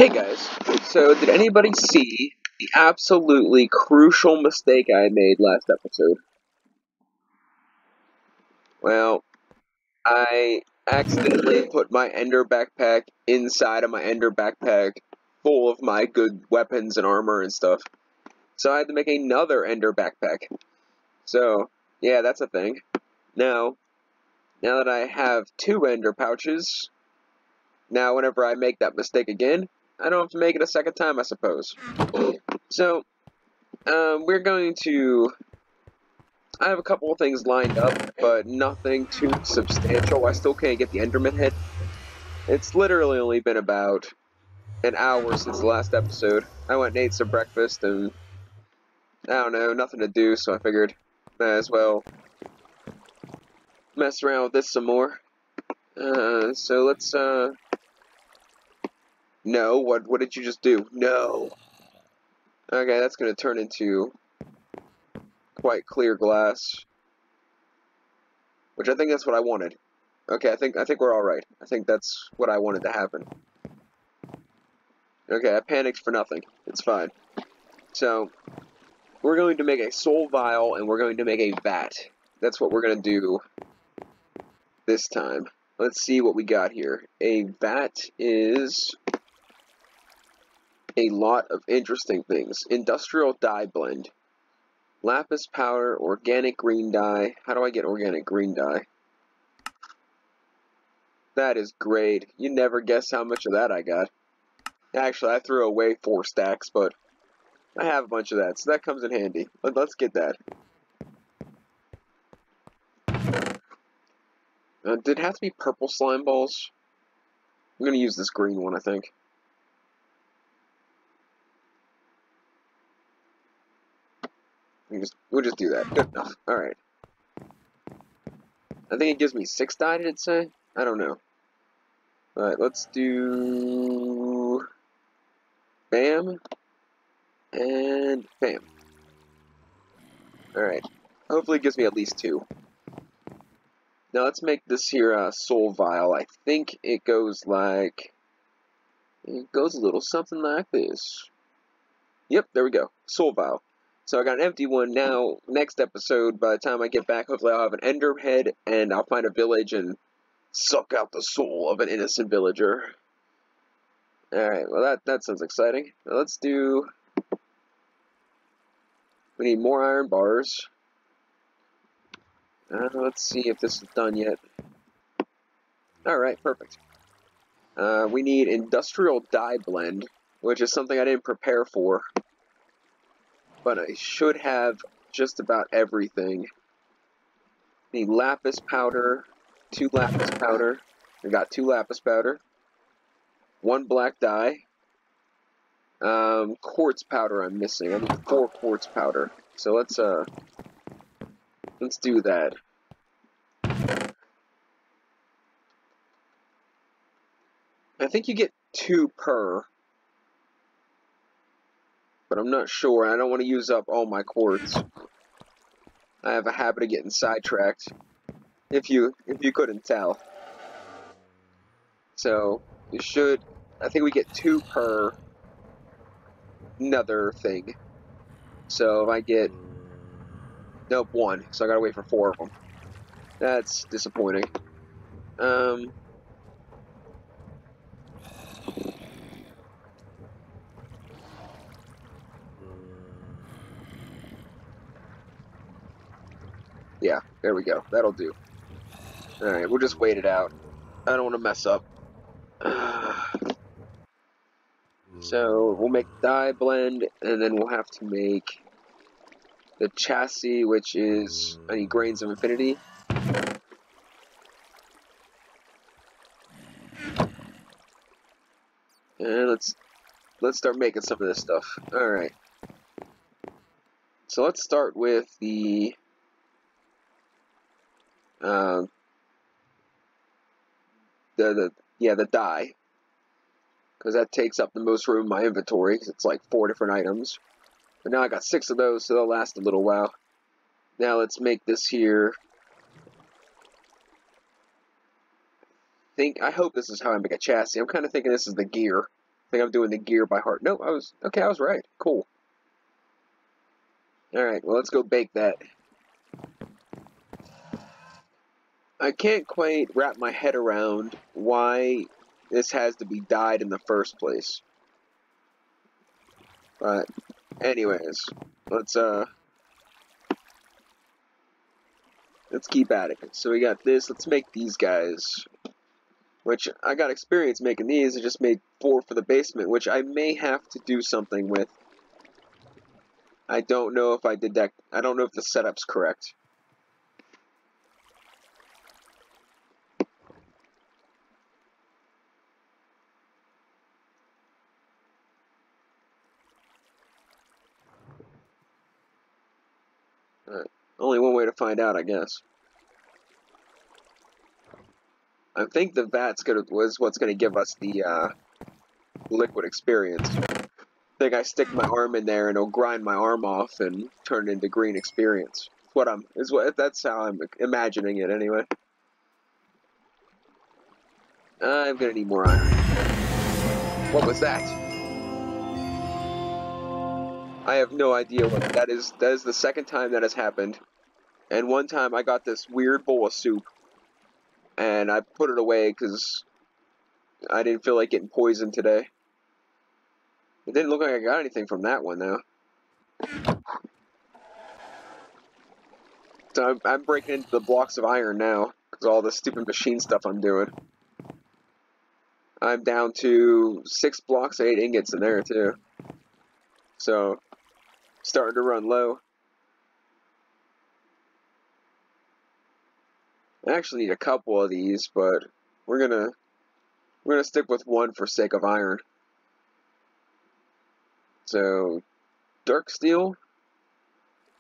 Hey guys, so did anybody see the absolutely crucial mistake I made last episode? Well, I accidentally put my Ender backpack inside of my Ender backpack full of my good weapons and armor and stuff. So I had to make another Ender backpack. So, yeah, that's a thing. Now that I have two Ender pouches, now whenever I make that mistake again, I don't have to make it a second time, I suppose. So, we're going to... I have a couple of things lined up, but nothing too substantial. I still can't get the Enderman head. It's literally only been about an hour since the last episode. I went and ate some breakfast, and I don't know, nothing to do, so I figured might as well mess around with this some more. So let's, No, what did you just do? No! Okay, that's gonna turn into quite clear glass. Which I think that's what I wanted. Okay, I think we're alright. I think that's what I wanted to happen. Okay, I panicked for nothing. It's fine. So, we're going to make a soul vial, and we're going to make a vat. That's what we're going to do this time. Let's see what we got here. A vat is a lot of interesting things. Industrial dye blend. Lapis powder, organic green dye. How do I get organic green dye? That is great. You never guess how much of that I got. Actually, I threw away 4 stacks, but I have a bunch of that, so that comes in handy. Let's get that. Did it have to be purple slime balls? I'm going to use this green one, I think. We'll just do that. Good enough. Alright. I think it gives me 6 dye, did it say? I don't know. Alright, let's do... Bam. And bam. Alright. Hopefully it gives me at least 2. Now let's make this here soul vial. I think it goes like... It goes a little something like this. Yep, there we go. Soul vial. So I got an empty one now. Next episode, by the time I get back, hopefully I'll have an ender head, and I'll find a village and suck out the soul of an innocent villager. Alright, well that sounds exciting. Now let's do... We need more iron bars. Let's see if this is done yet. Alright, perfect. We need industrial dye blend, which is something I didn't prepare for. But I should have just about everything. Need lapis powder, 2 lapis powder. I got 2 lapis powder. 1 black dye. Quartz powder I'm missing. I need 4 quartz powder. So let's do that. I think you get 2 per. But I'm not sure. I don't want to use up all my quartz. I have a habit of getting sidetracked. If you couldn't tell. So you should. I think we get 2 per another thing. So if I get nope 1, so I gotta wait for 4 of them. That's disappointing. Yeah, there we go. That'll do. Alright, we'll just wait it out. I don't want to mess up. So, we'll make dye blend, and then we'll have to make the chassis, which is... I need grains of infinity. And let's start making some of this stuff. Alright. So let's start with the... the dye, because that takes up the most room in my inventory. It's like 4 different items, but now I got 6 of those, so they'll last a little while. Now let's make this here. I hope this is how I make a chassis. I'm kind of thinking this is the gear. think I'm doing the gear by heart. No, I was right. Cool. Alright, well, let's go bake that. I can't quite wrap my head around why this has to be dyed in the first place. But, anyways, let's keep at it. So we got this, let's make these guys. Which, I got experience making these, I just made 4 for the basement, which I may have to do something with. I don't know if I did that, I don't know if the setup's correct. Only one way to find out, I guess. I think the vat's was what's gonna give us the liquid experience. I think I stick my arm in there and it'll grind my arm off and turn it into green experience. That's how I'm imagining it anyway. I'm gonna need more iron. What was that? I have no idea what that is. That is the second time that has happened. And one time I got this weird bowl of soup and I put it away because I didn't feel like getting poisoned today. It didn't look like I got anything from that one, though. So I'm breaking into the blocks of iron now, because of all the stupid machine stuff I'm doing. I'm down to 6 blocks, 8 ingots in there, too. So, starting to run low. I actually need a couple of these, but we're gonna stick with one for sake of iron. So, dark steel,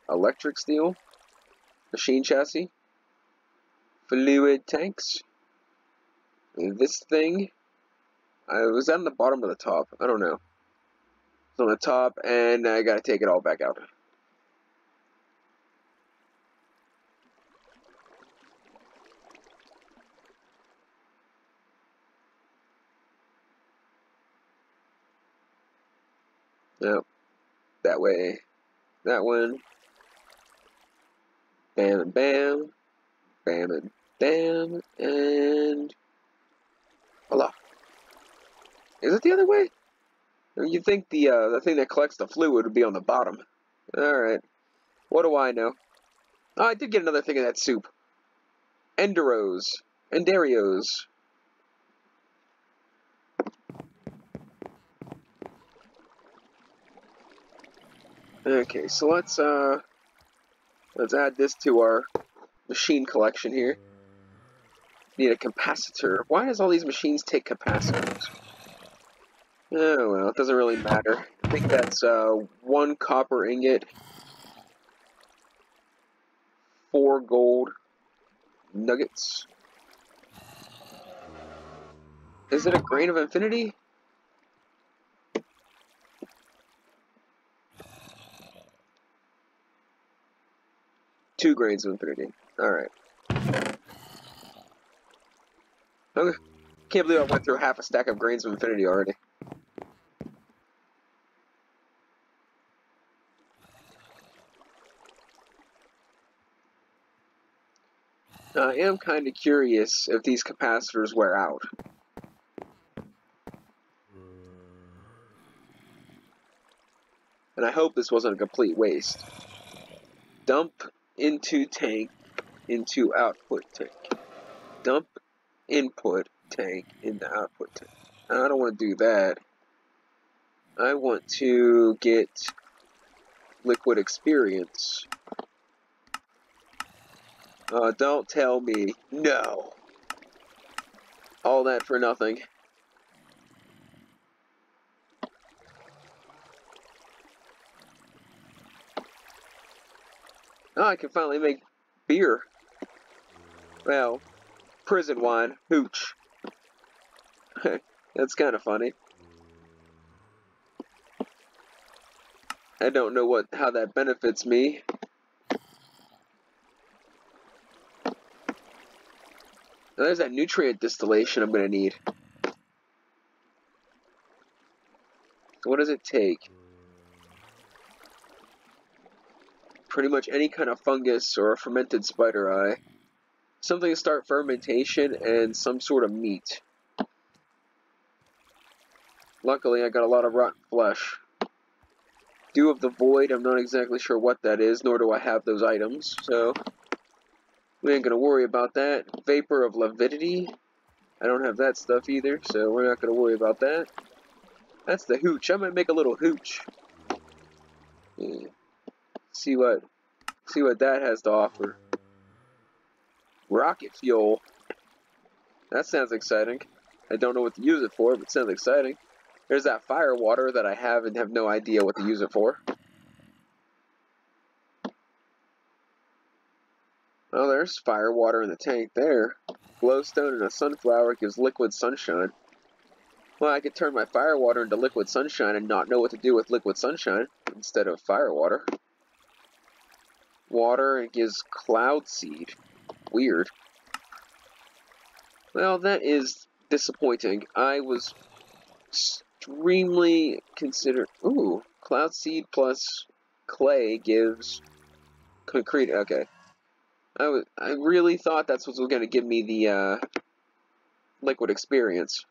electric steel, machine chassis, fluid tanks, and this thing. Was that on the bottom or the top? I don't know. It's on the top, and I gotta take it all back out. Yep. That way. That one. Bam and bam. Bam and bam. And voila. Is it the other way? You'd think the thing that collects the fluid would be on the bottom. Alright. What do I know? Oh, I did get another thing of that soup. Enderos. Enderios. Okay, so let's add this to our machine collection here. Need a capacitor. Why does all these machines take capacitors? Oh well, it doesn't really matter. I think that's 1 copper ingot, 4 gold nuggets. Is it a grain of infinity? Two grains of infinity. Alright. Okay. Can't believe I went through half a stack of grains of infinity already. I am kind of curious if these capacitors wear out. And I hope this wasn't a complete waste. Dump into tank, into output tank. Dump input tank into output tank. I don't want to do that. I want to get liquid experience. Don't tell me. No. All that for nothing. Oh, I can finally make beer. Well, prison wine. Hooch. That's kind of funny. I don't know how that benefits me. Now, there's that nutrient distillation I'm going to need. So what does it take? Pretty much any kind of fungus or a fermented spider eye. Something to start fermentation and some sort of meat. Luckily, I got a lot of rotten flesh. Dew of the Void, I'm not exactly sure what that is, nor do I have those items, so we ain't gonna worry about that. Vapor of Lividity, I don't have that stuff either, so we're not gonna worry about that. That's the hooch. I might make a little hooch. Yeah. See what that has to offer. Rocket fuel. That sounds exciting. I don't know what to use it for, but it sounds exciting. There's that fire water that I have and have no idea what to use it for. Oh, there's fire water in the tank there. Glowstone and a sunflower gives liquid sunshine. Well, I could turn my fire water into liquid sunshine and not know what to do with liquid sunshine instead of fire water. Water, it gives cloud seed. Weird. Well, that is disappointing. I was extremely considered. Ooh, cloud seed plus clay gives concrete. Okay, I really thought that's what was going to give me the liquid experience.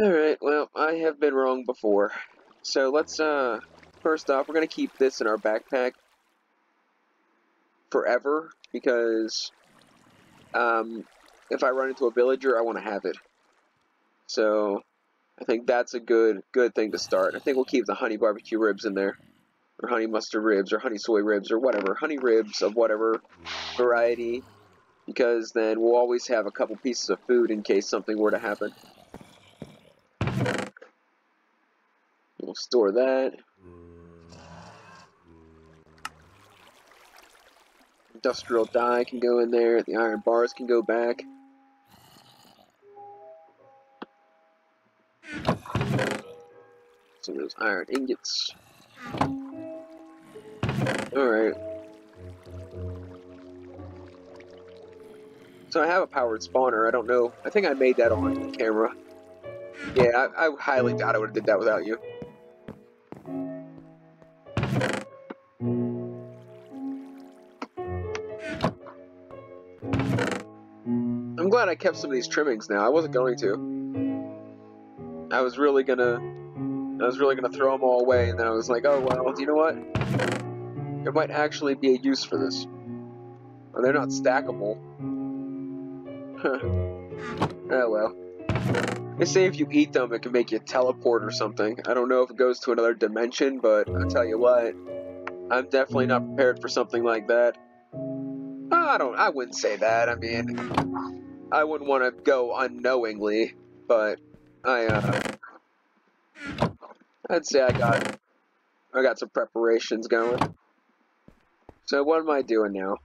All right, well, I have been wrong before. So let's first off, we're going to keep this in our backpack forever because if I run into a villager, I want to have it. So I think that's a good thing to start. I think we'll keep the honey barbecue ribs in there, or honey mustard ribs, or honey soy ribs, or whatever, honey ribs of whatever variety, because then we'll always have a couple pieces of food in case something were to happen. We'll store that. Industrial dye can go in there. The iron bars can go back. So those iron ingots. Alright. So I have a powered spawner. I don't know. I think I made that on camera. Yeah, I highly doubt I would have did that without you. I'm glad I kept some of these trimmings now. I wasn't going to. I was really gonna throw them all away, and then I was like, oh well, you know what? There might actually be a use for this. Oh, they're not stackable. Oh well. They say if you eat them, it can make you teleport or something. I don't know if it goes to another dimension, but I'll tell you what, I'm definitely not prepared for something like that. I wouldn't say that. I mean, I wouldn't want to go unknowingly, but I'd say I got some preparations going. So what am I doing now?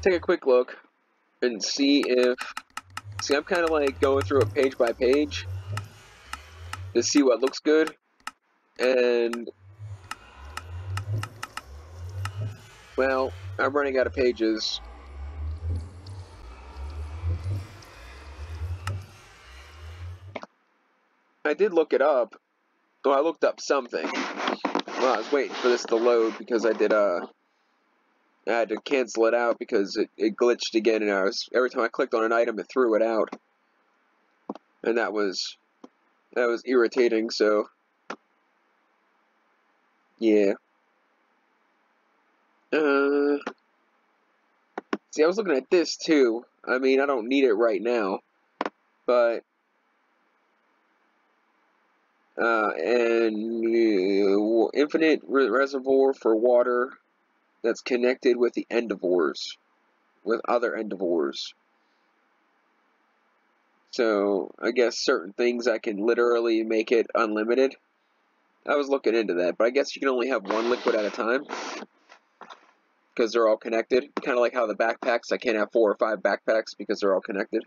Take a quick look and see if... See, I'm kind of like going through it page by page to see what looks good, and... Well, I'm running out of pages. I did look it up. Well, I looked up something. Well, I was waiting for this to load because I had to cancel it out because it glitched again, and every time I clicked on an item, it threw it out. And that was irritating, so yeah. See, I was looking at this too. I mean, I don't need it right now, but infinite reservoir for water that's connected with the endivores, with other endivores. So I guess certain things I can literally make it unlimited. I was looking into that, but I guess you can only have one liquid at a time because they're all connected. Kind of like how the backpacks, I can't have 4 or 5 backpacks because they're all connected.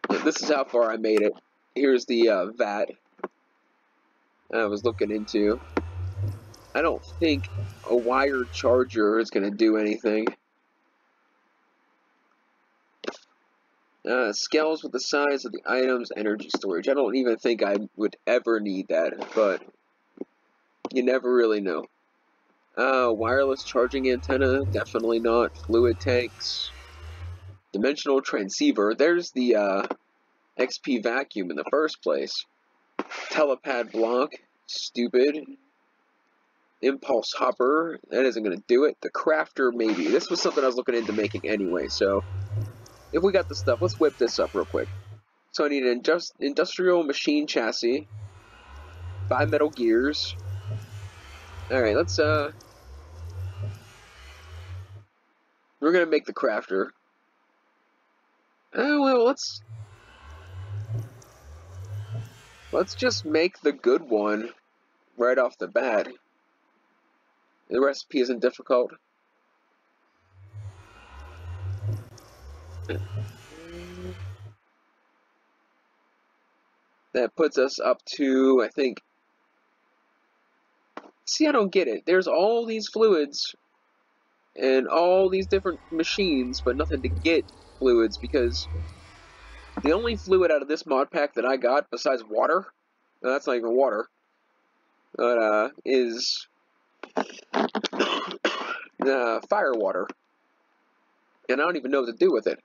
And this is how far I made it. Here's the vat I was looking into. I don't think a wired charger is going to do anything. Scales with the size of the item's energy storage. I don't even think I would ever need that, but you never really know. Wireless charging antenna, definitely not. Fluid tanks. Dimensional transceiver. There's the XP vacuum in the first place. Telepad block. Stupid. Impulse hopper. That isn't going to do it. The crafter, maybe. This was something I was looking into making anyway, so if we got the stuff, let's whip this up real quick. So I need an industrial machine chassis. 5 metal gears. Alright, let's, we're gonna make the crafter. Oh, well, let's just make the good one right off the bat. The recipe isn't difficult. That puts us up to, I think... See, I don't get it. There's all these fluids and all these different machines, but nothing to get fluids, because the only fluid out of this mod pack that I got, besides water, no, that's not even water, but, is fire water. And I don't even know what to do with it.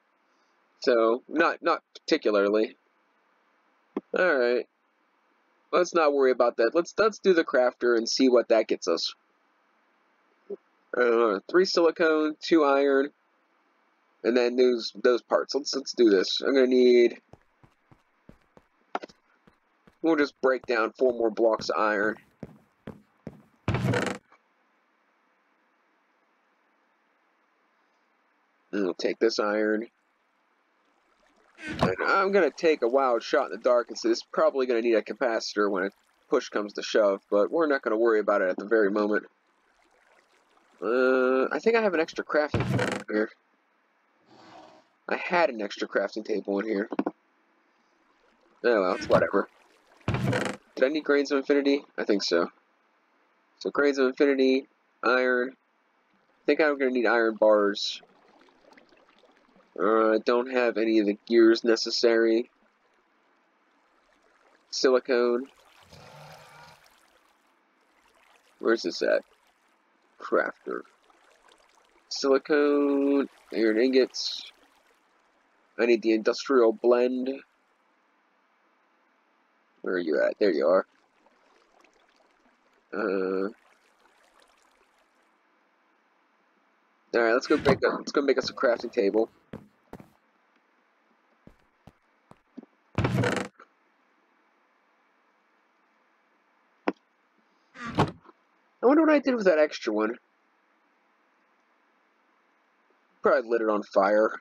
So, not particularly. Alright. Let's not worry about that. Let's do the crafter and see what that gets us. 3 silicone, 2 iron, and then those parts. Let's do this. I'm gonna need... We'll just break down 4 more blocks of iron. And we'll take this iron. And I'm going to take a wild shot in the dark and say this is probably going to need a capacitor when a push comes to shove, but we're not going to worry about it at the very moment. I think I have an extra crafting table here. I had an extra crafting table in here. Oh well, it's whatever. Did I need Grains of Infinity? I think so. So Grains of Infinity, iron. I think I'm going to need iron bars. I don't have any of the gears necessary. Silicone. Where's this at? Crafter. Silicone. Iron ingots. I need the industrial blend. Where are you at? There you are. Alright, let's go make us a crafting table. I wonder what I did with that extra one. Probably lit it on fire.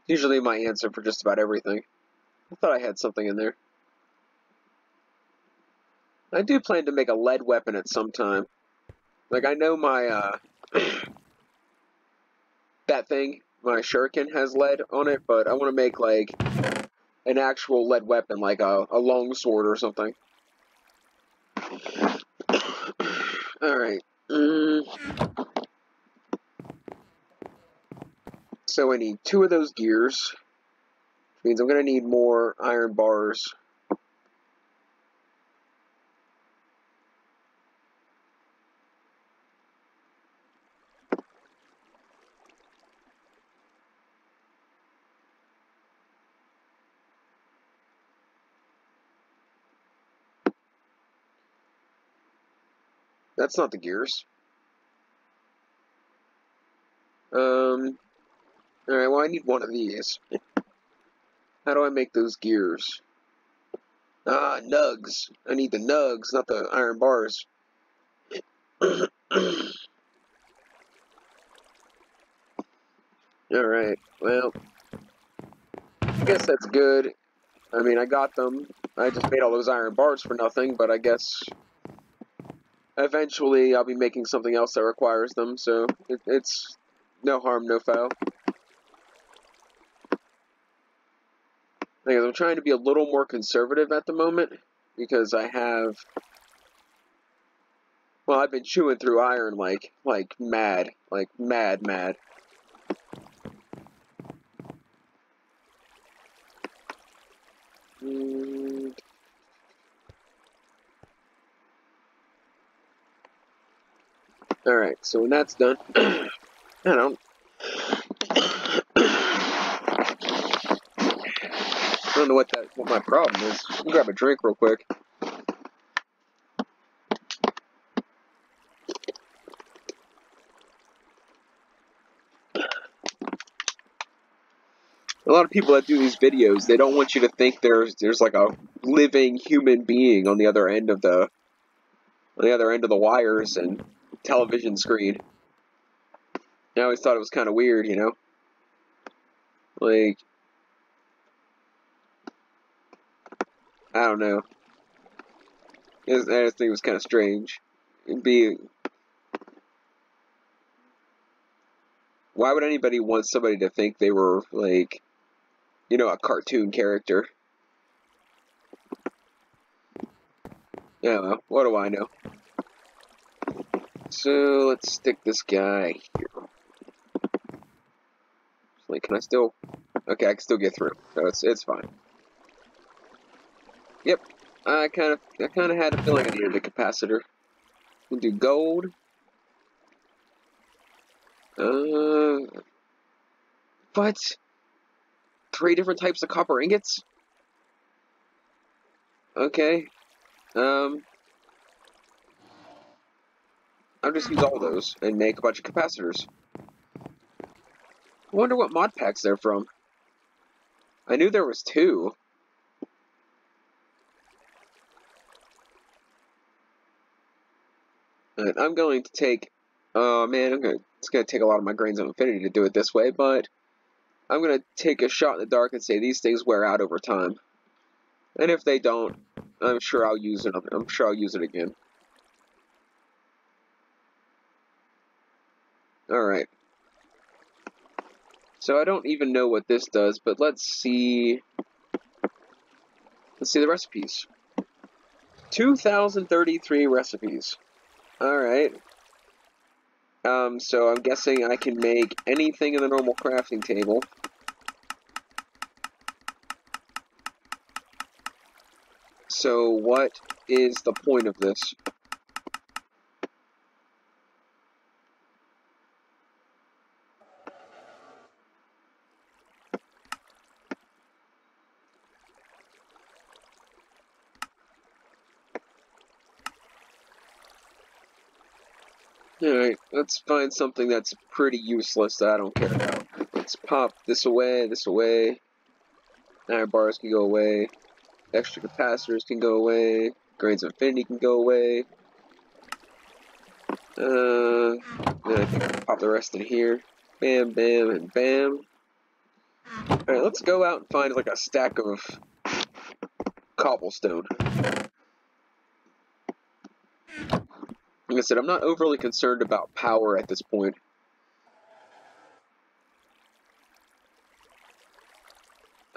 Usually my answer for just about everything. I thought I had something in there. I do plan to make a lead weapon at some time. Like, I know my, that thing, my shuriken has lead on it, but I want to make, like, an actual lead weapon, like a long sword or something. Alright. So I need 2 of those gears, which means I'm going to need more iron bars. That's not the gears. Alright, well I need one of these. How do I make those gears? Ah, nugs. I need the nugs, not the iron bars. Alright, well, I guess that's good. I mean, I got them. I just made all those iron bars for nothing, but I guess eventually I'll be making something else that requires them, so it's no harm, no foul. I'm trying to be a little more conservative at the moment, because I have... Well, I've been chewing through iron like mad. Like, mad. Alright, so when that's done, I don't know what my problem is. Let me grab a drink real quick. A lot of people that do these videos, they don't want you to think there's like a living human being on the other end of the wires and television screen. I always thought it was kind of weird, you know? Like, I don't know. I just think it was kind of strange. Why would anybody want somebody to think they were, like, you know, a cartoon character? I don't know. What do I know? So, let's stick this guy here. Like, can I still... Okay, I can still get through. So it's fine. Yep. I kind of had a feeling I needed a capacitor. We'll do gold. But 3 different types of copper ingots? Okay. I'll just use all those and make a bunch of capacitors. I wonder what mod packs they're from. I knew there was 2. And I'm going to take... Oh man, it's going to take a lot of my grains of infinity to do it this way, but I'm going to take a shot in the dark and say these things wear out over time. And if they don't, I'm sure I'll use it. I'm sure I'll use it again. Alright. So I don't even know what this does, but let's see the recipes. 2,033 recipes. Alright. So I'm guessing I can make anything in the normal crafting table. So what is the point of this? Alright, let's find something that's pretty useless that I don't care about. Let's pop this away, this away. Iron bars can go away. Extra capacitors can go away. Grains of infinity can go away. Then I think I'll pop the rest in here. Bam, bam, and bam. Alright, let's go out and find like a stack of cobblestone. Like I said, I'm not overly concerned about power at this point.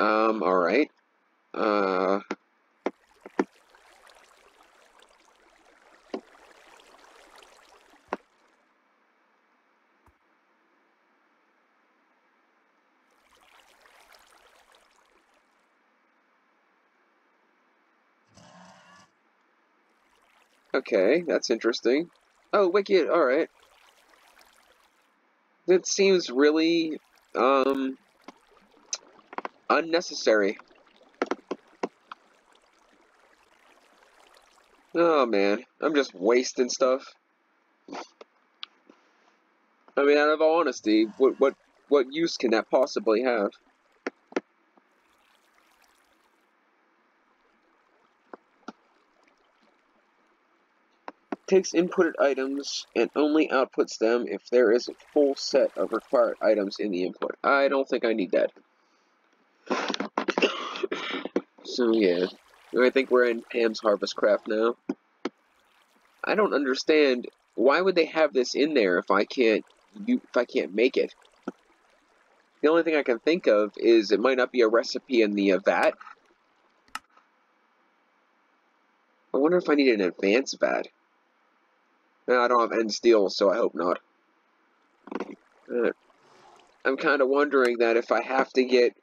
Alright. Okay, that's interesting. Oh, wicked, alright. That seems really, unnecessary. Oh man, I'm just wasting stuff. I mean, out of all honesty, what use can that possibly have? Takes inputted items and only outputs them if there is a full set of required items in the input. I don't think I need that. So yeah, I think we're in Pam's Harvest Craft now. I don't understand, why would they have this in there if I can't make it? The only thing I can think of is it might not be a recipe in the vat. I wonder if I need an advanced vat. No, I don't have end steel, so I hope not. I'm kind of wondering that if I have to get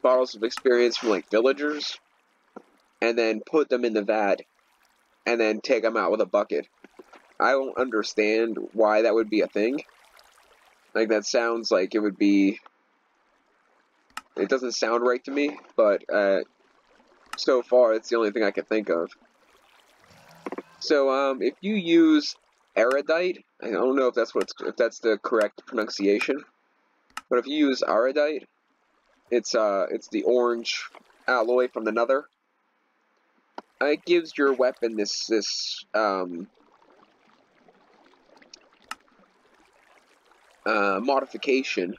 bottles of experience from like villagers, and then put them in the vat, and then take them out with a bucket. I don't understand why that would be a thing. Like, that sounds like it would be... It doesn't sound right to me, but so far it's the only thing I can think of. So, if you use erudite, I don't know if that's the correct pronunciation, but if you use erudite, it's the orange alloy from the nether. It gives your weapon this modification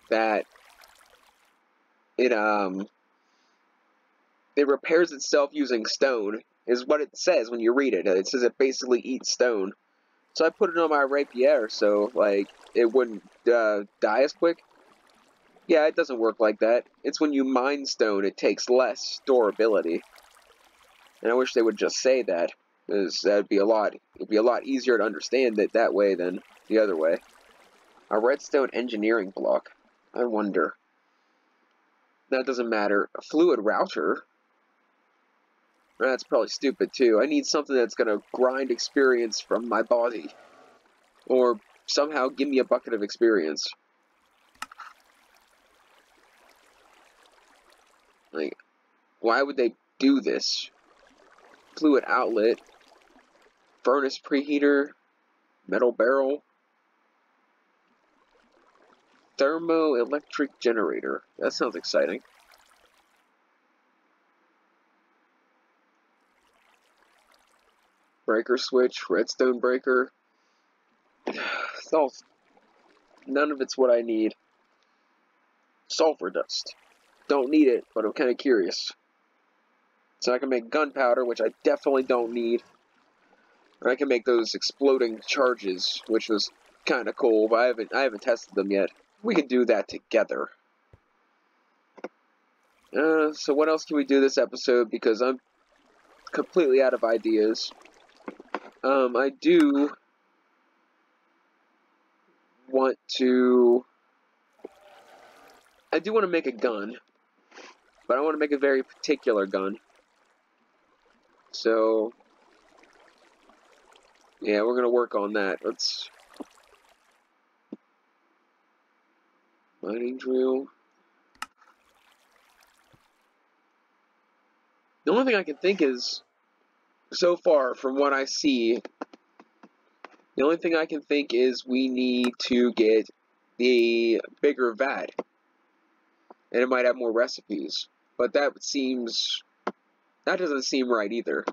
that it repairs itself using stone, is what it says when you read it. It says it basically eats stone. So I put it on my rapier so, like, it wouldn't die as quick. Yeah, it doesn't work like that. It's when you mine stone, it takes less storability. And I wish they would just say that, because it'd be a lot easier to understand it that way than the other way. A redstone engineering block. I wonder. That doesn't matter. A fluid router? That's probably stupid, too. I need something that's gonna grind experience from my body. Or somehow give me a bucket of experience. Like, why would they do this? Fluid outlet. Furnace preheater. Metal barrel. Thermoelectric generator. That sounds exciting. Breaker switch. Redstone breaker. It's all... None of it's what I need. Sulfur dust. Don't need it, but I'm kind of curious. So I can make gunpowder, which I definitely don't need. Or I can make those exploding charges, which was kind of cool, but I haven't tested them yet. We can do that together. So what else can we do this episode? Because I'm completely out of ideas. I do want to make a gun, but I want to make a very particular gun. So, yeah, we're gonna work on that. Let's... Mining drill. The only thing I can think is, so far, from what I see, the only thing I can think is we need to get the bigger vat. And it might have more recipes. But that doesn't seem right either.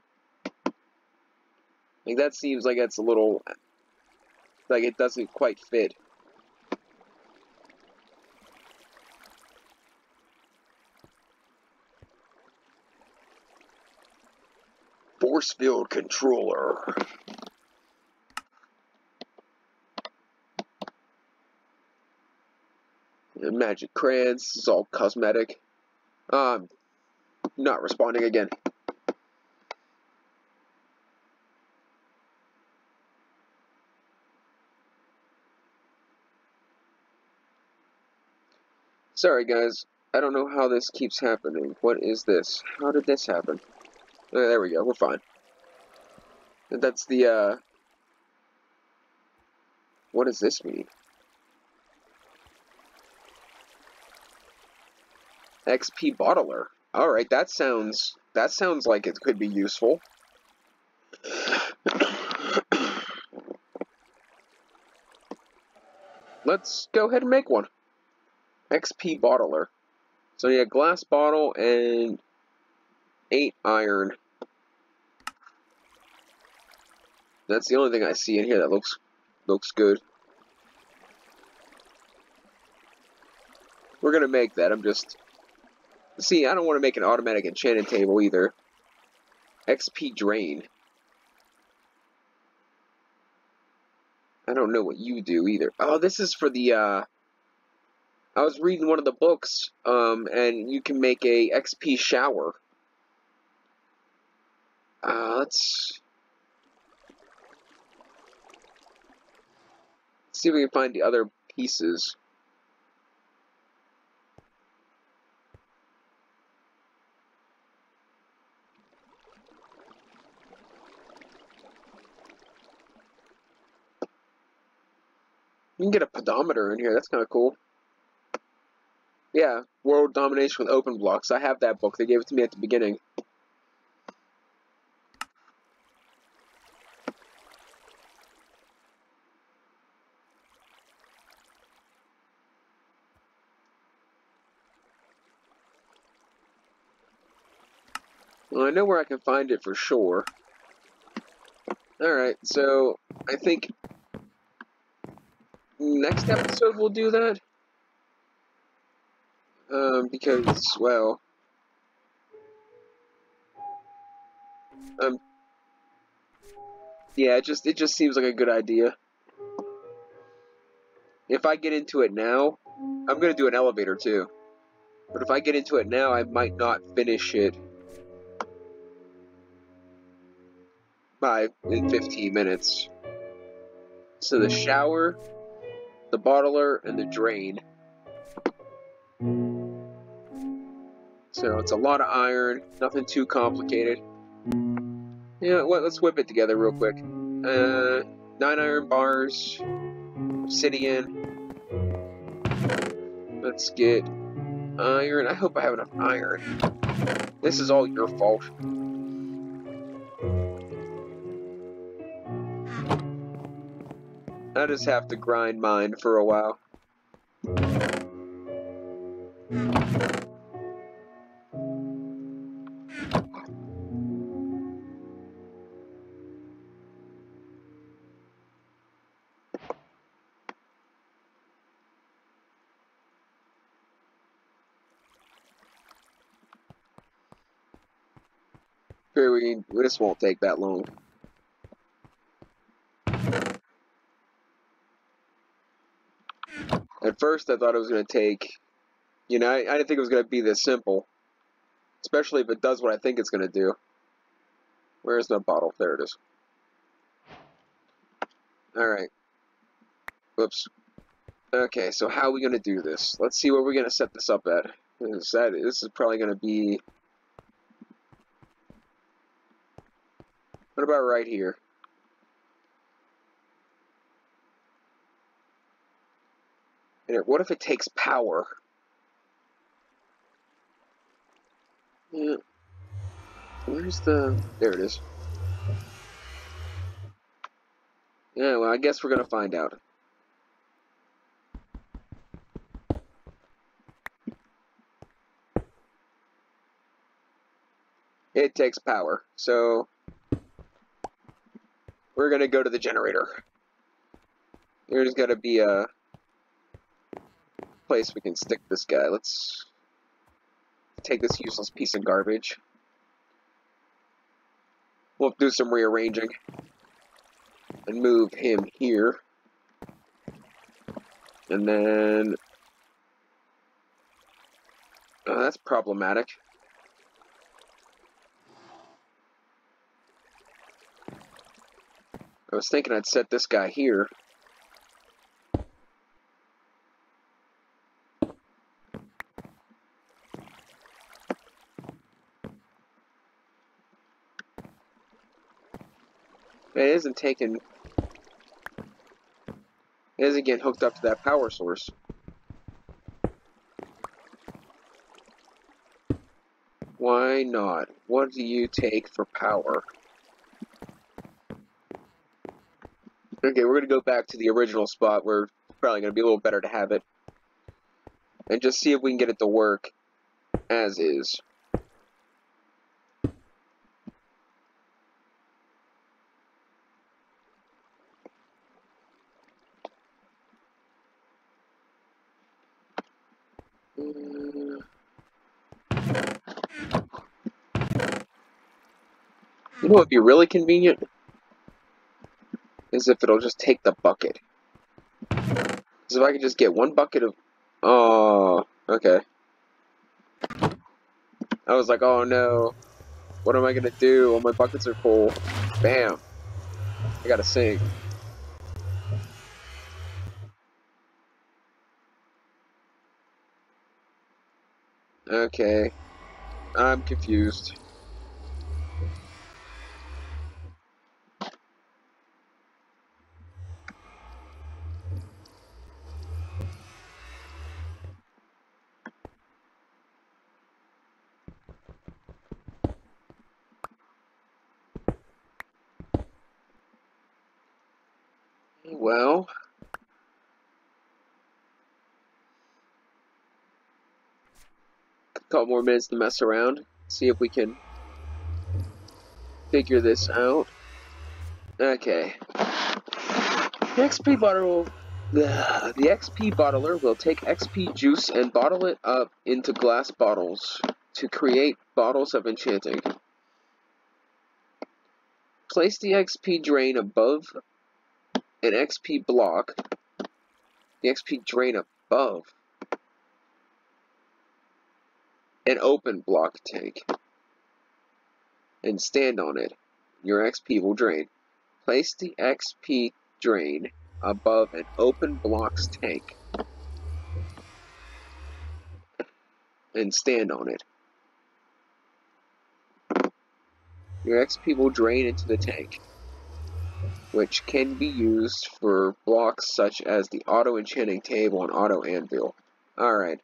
Like, that seems like it's a little... like it doesn't quite fit. Force field controller. And magic crayons. This is all cosmetic. Not responding again. Sorry, guys. I don't know how this keeps happening. What is this? How did this happen? There we go. We're fine. And that's the, what does this mean? XP bottler. Alright, that sounds like it could be useful. Let's go ahead and make one. XP bottler. So yeah, glass bottle and 8 iron. That's the only thing I see in here that looks good. We're gonna make that. I'm just... See, I don't want to make an automatic enchanted table either. XP drain. I don't know what you do either. Oh, this is for the, I was reading one of the books, and you can make a XP shower. Let's see if we can find the other pieces. You can get a pedometer in here. That's kind of cool. Yeah, World Domination with Open Blocks. I have that book. They gave it to me at the beginning. Well, I know where I can find it for sure. Alright, so I think next episode we'll do that. Because, well, yeah, it just seems like a good idea. If I get into it now, I'm gonna do an elevator too. But if I get into it now, I might not finish it in 15 minutes. So the shower, the bottler, and the drain. So it's a lot of iron, nothing too complicated. Yeah, let's whip it together real quick. 9 iron bars, obsidian. Let's get iron. I hope I have enough iron. This is all your fault. I just have to grind mine for a while. This won't take that long. At first, I thought it was going to take, I didn't think it was going to be this simple. Especially if it does what I think it's going to do. Where's the bottle? There it is. Alright. Whoops. Okay, so how are we going to do this? Let's see where we're going to set this up at. This is probably going to be... What about right here? And what if it takes power? Yeah. Where's the... There it is. Yeah, well, I guess we're going to find out. It takes power, so... We're going to go to the generator. There's got to be a place we can stick this guy. Let's take this useless piece of garbage. We'll do some rearranging and move him here. And then... Oh, that's problematic. I was thinking I'd set this guy here. It isn't taking... It isn't getting hooked up to that power source. Why not? What do you take for power? Okay, we're going to go back to the original spot where it's probably going to be a little better to have it. And just see if we can get it to work as is. You know what would be really convenient? Is if it'll just take the bucket. Because if I could just get one bucket of... Oh, okay. I was like, oh no. What am I going to do? All my buckets are full. Bam. I gotta sink. Okay. I'm confused. well, a couple more minutes to mess around, see if we can figure this out. Okay. The XP bottler will take XP juice and bottle it up into glass bottles to create bottles of enchanting. Place the XP drain above an XP block. The XP drain above an open block tank and stand on it. Your XP will drain. Place the XP drain above an open blocks tank and stand on it. Your XP will drain into the tank, which can be used for blocks such as the auto enchanting table and auto anvil. Alright.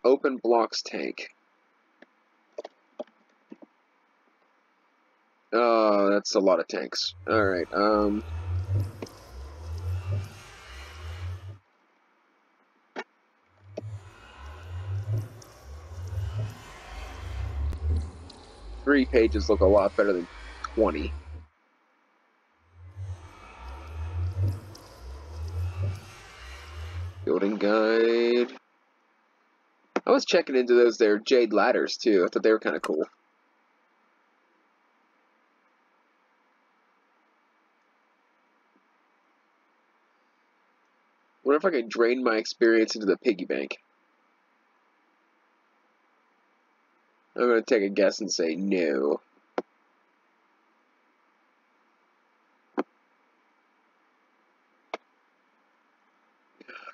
Open blocks tank. Oh, that's a lot of tanks. Alright, 3 pages look a lot better than 20. Building guide. I was checking into those there jade ladders too. I thought they were kind of cool. What if I could drain my experience into the piggy bank? I'm going to take a guess and say no.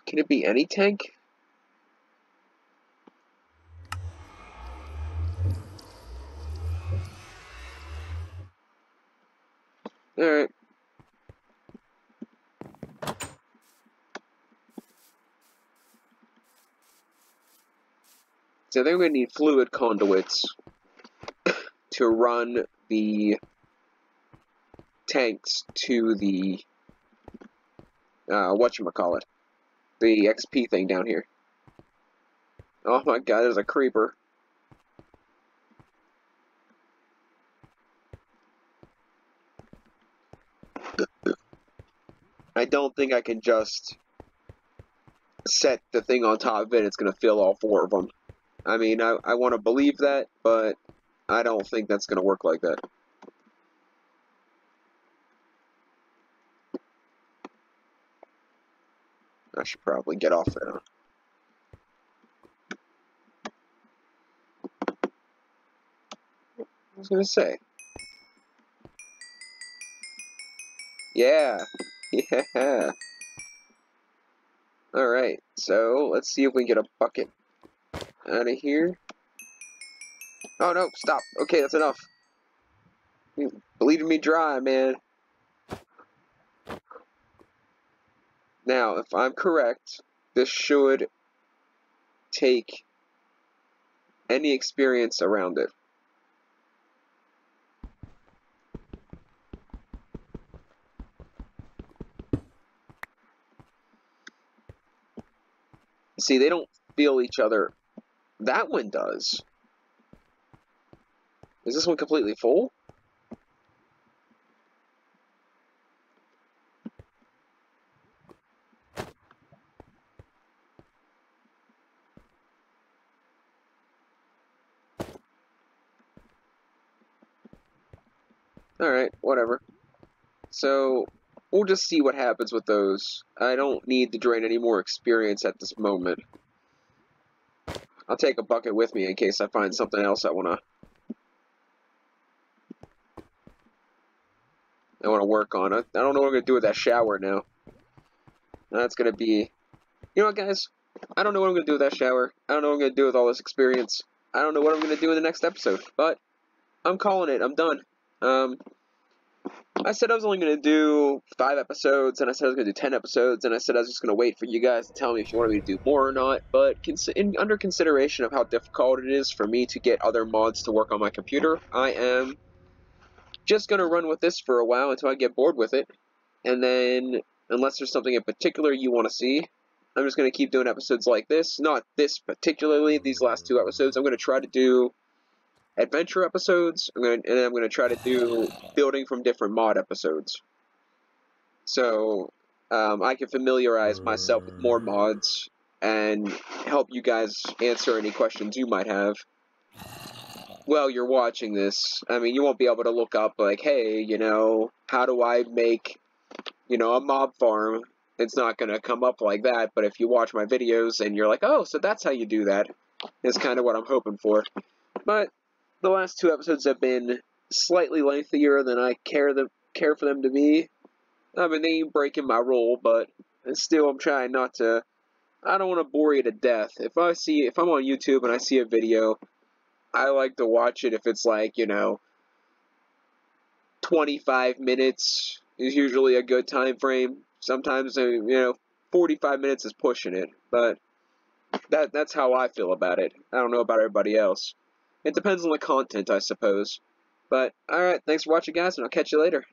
Can it be any tank? Alright. So they're going to need fluid conduits to run the tanks to the, whatchamacallit, the XP thing down here. Oh my god, there's a creeper. I don't think I can just set the thing on top of it, it's going to fill all 4 of them. I mean, I want to believe that, but I don't think that's going to work like that. I should probably get off there. I was going to say. Yeah. Yeah. Alright, so let's see if we can get a bucket out of here. Oh no, stop. Okay, that's enough. You're bleeding me dry, man. Now, if I'm correct, this should take any experience around it. See, they don't feel each other. That one does. Is this one completely full? Alright, whatever. So, we'll just see what happens with those. I don't need to drain any more experience at this moment. I'll take a bucket with me in case I find something else I wanna work on. I don't know what I'm gonna do with that shower now. That's gonna be... You know what, guys? I don't know what I'm gonna do with that shower. I don't know what I'm gonna do with all this experience. I don't know what I'm gonna do in the next episode. But, I'm calling it. I'm done. I said I was only going to do 5 episodes, and I said I was going to do 10 episodes, and I said I was just going to wait for you guys to tell me if you wanted me to do more or not, but under consideration of how difficult it is for me to get other mods to work on my computer, I am just going to run with this for a while until I get bored with it, And then, unless there's something in particular you want to see, I'm just going to keep doing episodes like this. Not this particularly, these last 2 episodes. I'm going to try to do adventure episodes, and I'm going to try to do building from different mod episodes. So, I can familiarize myself with more mods and help you guys answer any questions you might have. While you're watching this, I mean, you won't be able to look up, like, hey, you know, how do I make, you know, a mob farm? It's not going to come up like that, but if you watch my videos and you're like, oh, so that's how you do that, is kind of what I'm hoping for. But the last 2 episodes have been slightly lengthier than I care for them to be. I mean, they ain't breaking my rule, but still, I'm trying not to. I don't want to bore you to death. If I'm on YouTube and I see a video, I like to watch it if it's like, you know, 25 minutes is usually a good time frame. Sometimes, you know, 45 minutes is pushing it, but that's how I feel about it. I don't know about everybody else. It depends on the content, I suppose. But, alright, thanks for watching, guys, and I'll catch you later.